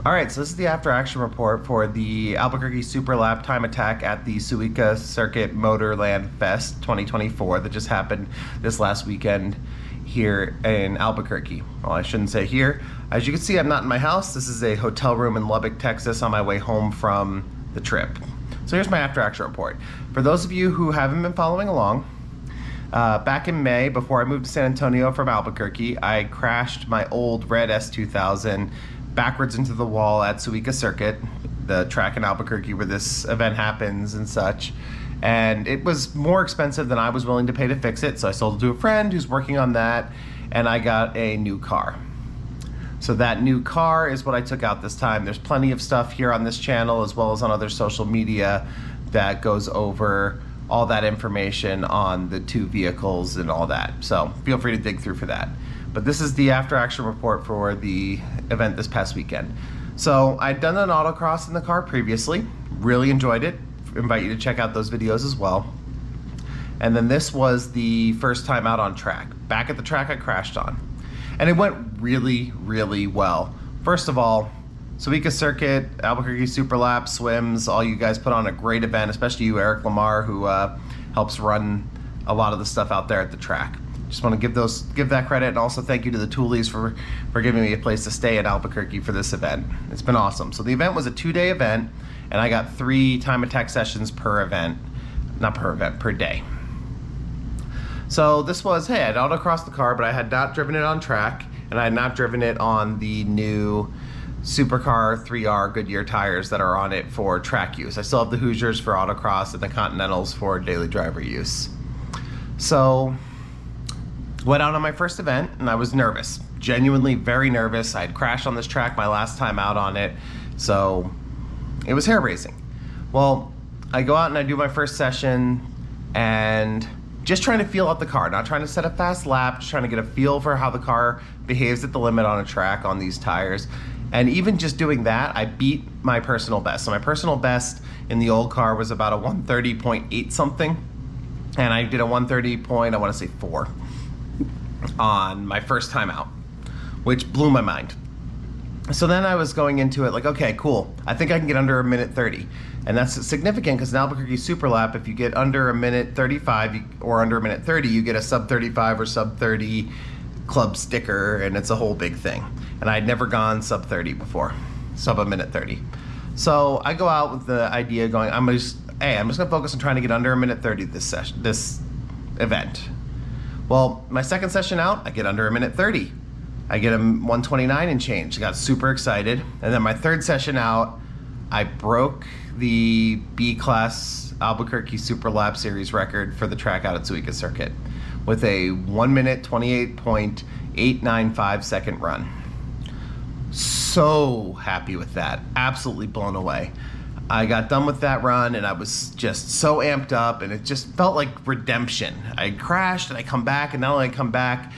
All right, so this is the after action report for the Albuquerque Super Lap Time Attack at the Suika Motorland Fest 2024 that just happened this last weekend here in Albuquerque. Well, I shouldn't say here. As you can see, I'm not in my house. This is a hotel room in Lubbock, Texas on my way home from the trip. So here's my after action report. For those of you who haven't been following along, back in May, before I moved to San Antonio from Albuquerque, I crashed my old red S2000 backwards into the wall at Suika Circuit, the track in Albuquerque where this event happens and such. And it was more expensive than I was willing to pay to fix it, so I sold it to a friend who's working on that, and I got a new car. So that new car is what I took out this time. There's plenty of stuff here on this channel as well as on other social media that goes over all that information on the two vehicles and all that. So feel free to dig through for that. But this is the after action report for the event this past weekend. So I'd done an autocross in the car previously, really enjoyed it. Invite you to check out those videos as well. And then this was the first time out on track. Back at the track I crashed on. And it went really, really well. First of all, Suika Circuit, Albuquerque Super Lap, Swims, all you guys put on a great event, especially you, Eric Lamar, who helps run a lot of the stuff out there at the track. Just want to give that credit, and also thank you to the Toolies for giving me a place to stay in Albuquerque for this event. It's been awesome. So the event was a 2-day event, and I got 3 time attack sessions per event, not per event, per day. So this was, hey, I'd autocrossed the car, but I had not driven it on track, and I had not driven it on the new Supercar 3R Goodyear tires that are on it for track use. I still have the Hoosiers for autocross and the Continentals for daily driver use. So went out on my first event and I was nervous, genuinely very nervous. I had crashed on this track my last time out on it, so it was hair-raising. Well, I go out and I do my first session and just trying to feel out the car, not trying to set a fast lap, just trying to get a feel for how the car behaves at the limit on a track on these tires. And even just doing that, I beat my personal best. So my personal best in the old car was about a 130.8 something, and I did a 130.4 on my first time out, which blew my mind. So then I was going into it like, okay, cool, I think I can get under 1:30. And that's significant because in Albuquerque Super Lap, if you get under 1:35 or under 1:30, you get a sub 35 or sub 30 club sticker, and it's a whole big thing. And I'd never gone sub 30 before, sub 1:30. So I go out with the idea going, I'm just gonna focus on trying to get under 1:30 this event. Well, my second session out, I get under 1:30. I get a 1:29 and change. I got super excited. And then my third session out, I broke the B-Class Albuquerque Super Lap Series record for the track out at Suika Circuit with a 1 minute 28.895 second run. So happy with that, absolutely blown away. I got done with that run and I was just so amped up, and it just felt like redemption. I crashed and I come back, and not only I come back,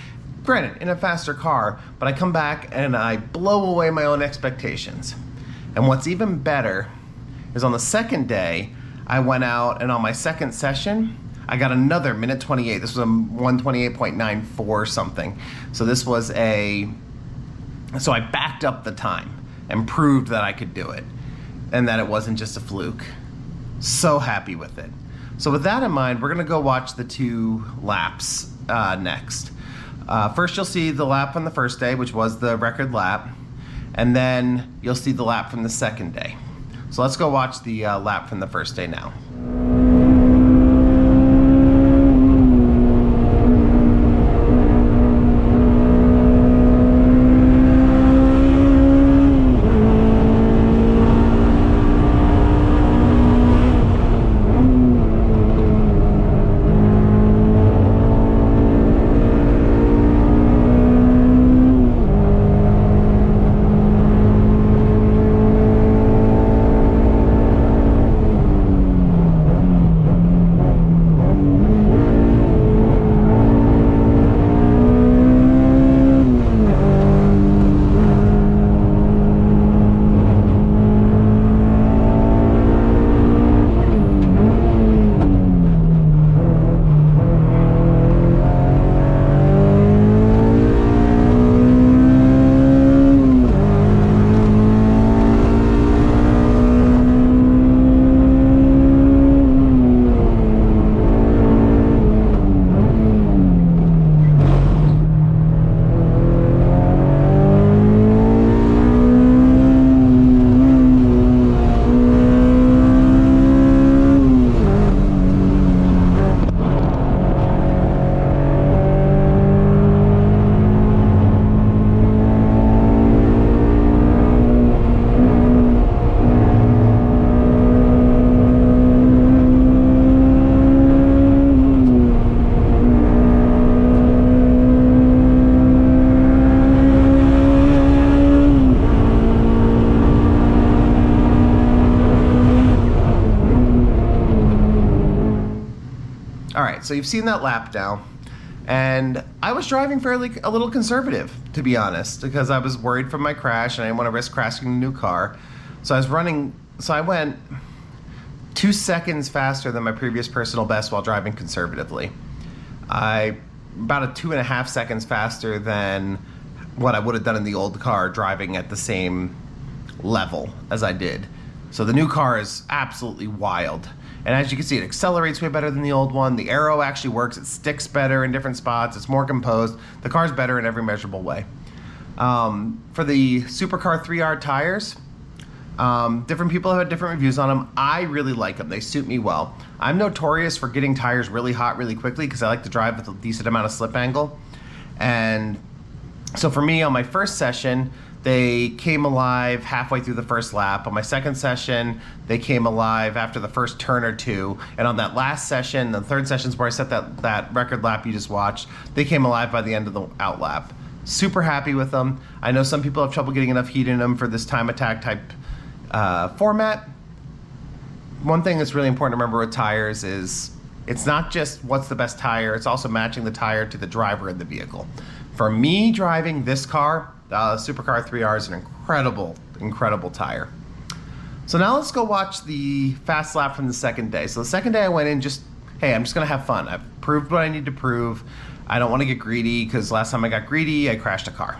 granted, in a faster car, but I come back and I blow away my own expectations. And what's even better is on the second day, I went out and on my second session, I got another 1:28. This was a 1:28.94 something. So this was so I backed up the time and proved that I could do it and that it wasn't just a fluke. So happy with it. So with that in mind, we're gonna go watch the 2 laps next. First, you'll see the lap from the first day, which was the record lap, and then you'll see the lap from the second day. So let's go watch the lap from the first day now. All right, so you've seen that lap now, and I was driving fairly a little conservative, to be honest, because I was worried from my crash and I didn't want to risk crashing a new car. So I went 2 seconds faster than my previous personal best while driving conservatively. About a 2.5 seconds faster than what I would have done in the old car driving at the same level as I did. So the new car is absolutely wild. And as you can see, it accelerates way better than the old one. The aero actually works. It sticks better in different spots. It's more composed. The car's better in every measurable way. For the Supercar 3R tires, different people have had different reviews on them. I really like them. They suit me well. I'm notorious for getting tires really hot really quickly because I like to drive with a decent amount of slip angle. And so for me, on my first session, they came alive halfway through the first lap. On my second session, they came alive after the first turn or two. And on that last session, the third session is where I set that record lap you just watched, they came alive by the end of the out lap. Super happy with them. I know some people have trouble getting enough heat in them for this time attack type format. One thing that's really important to remember with tires is it's not just what's the best tire, it's also matching the tire to the driver in the vehicle. For me driving this car, Supercar 3R is an incredible tire. So now let's go watch the fast lap from the second day. So the second day I went in hey, I'm just gonna have fun. I've proved what I need to prove. I don't wanna get greedy because last time I got greedy, I crashed a car.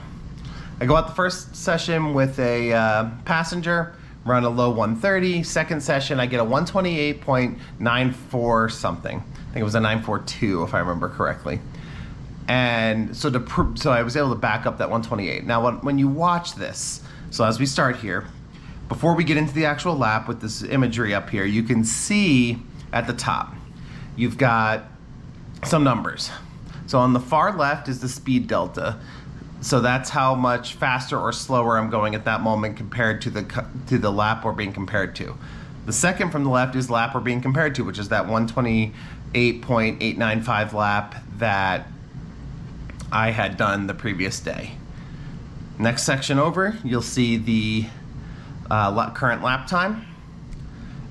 I go out the first session with a passenger, run a low 130. Second session, I get a 128.94 something. I think it was a 942 if I remember correctly. And so I was able to back up that 128. Now when you watch this, so as we start here, before we get into the actual lap with this imagery up here, you can see at the top, you've got some numbers. So on the far left is the speed delta. So that's how much faster or slower I'm going at that moment compared to the lap we're being compared to. The second from the left is lap we're being compared to, which is that 128.895 lap that I had done the previous day. Next section over, you'll see the current lap time.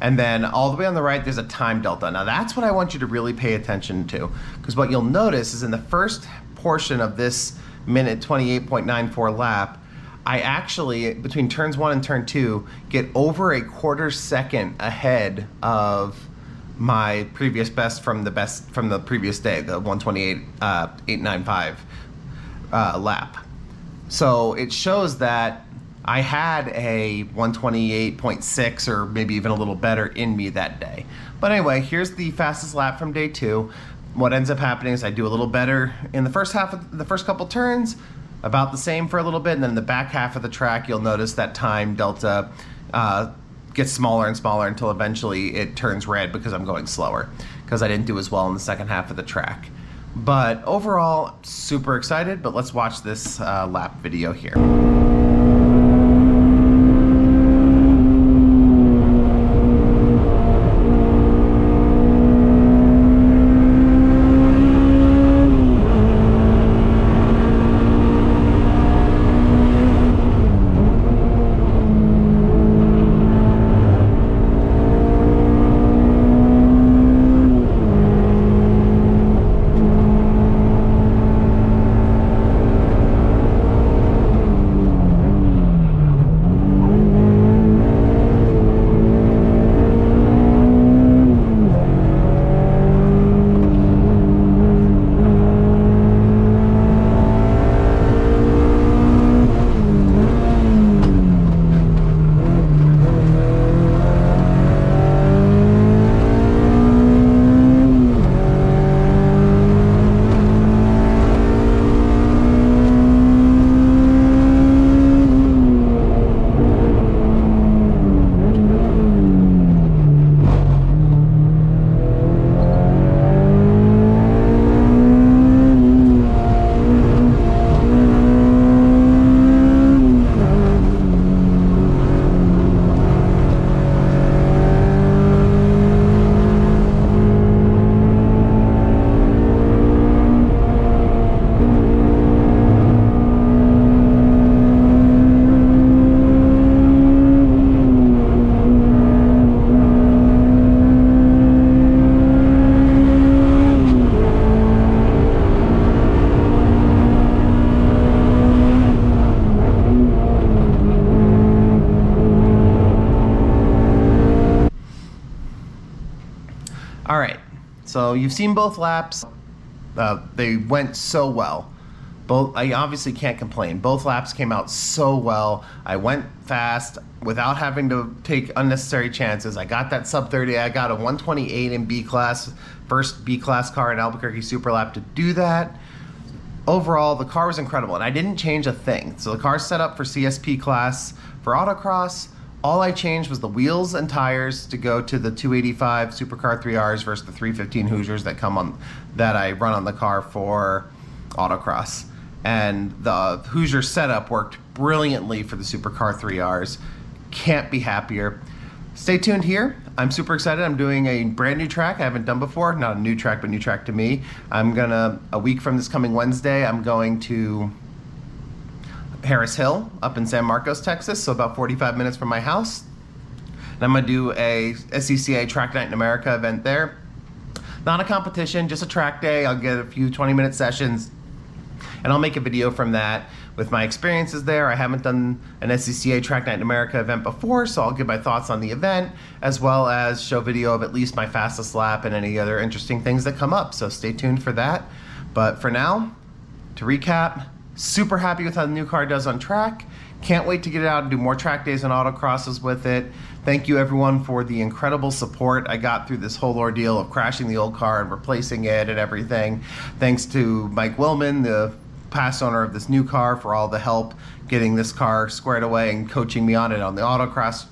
And then all the way on the right, there's a time delta. Now that's what I want you to really pay attention to, because what you'll notice is in the first portion of this minute 28.94 lap, I actually, between turns 1 and turn 2, get over a quarter second ahead of my previous best from the previous day, the 128.895 lap. So it shows that I had a 128.6 or maybe even a little better in me that day. But anyway, here's the fastest lap from day 2. What ends up happening is I do a little better in the first half of the first couple turns, about the same for a little bit, and then in the back half of the track, you'll notice that time delta gets smaller and smaller until eventually it turns red because I'm going slower, because I didn't do as well in the second half of the track. But overall, super excited, but let's watch this lap video here. All right, so you've seen both laps. They went so well. I obviously can't complain. Both laps came out so well. I went fast without having to take unnecessary chances. I got that sub 30. I got a 128 in B class, first B class car in Albuquerque Super Lap to do that. Overall, the car was incredible, and I didn't change a thing. So the car's set up for CSP class for autocross. All I changed was the wheels and tires to go to the 285 Supercar 3Rs versus the 315 Hoosiers that I run on the car for autocross. And the Hoosier setup worked brilliantly for the Supercar 3Rs. Can't be happier. Stay tuned here. I'm super excited. I'm doing a brand new track I haven't done before. Not a new track, but new track to me. A week from this coming Wednesday, I'm going to Harris Hill up in San Marcos, Texas, so about 45 minutes from my house. And I'm gonna do a SCCA Track Night in America event there. Not a competition, just a track day. I'll get a few 20-minute sessions, and I'll make a video from that with my experiences there. I haven't done an SCCA Track Night in America event before, so I'll give my thoughts on the event, as well as show video of at least my fastest lap and any other interesting things that come up. So stay tuned for that. But for now, to recap, super happy with how the new car does on track. Can't wait to get it out and do more track days and autocrosses with it. Thank you everyone for the incredible support I got through this whole ordeal of crashing the old car and replacing it and everything. Thanks to Mike Willman, the past owner of this new car, for all the help getting this car squared away and coaching me on it on the autocross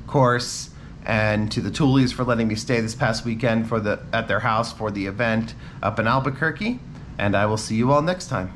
course, and to the Toolies for letting me stay this past weekend at their house for the event up in Albuquerque. And I will see you all next time.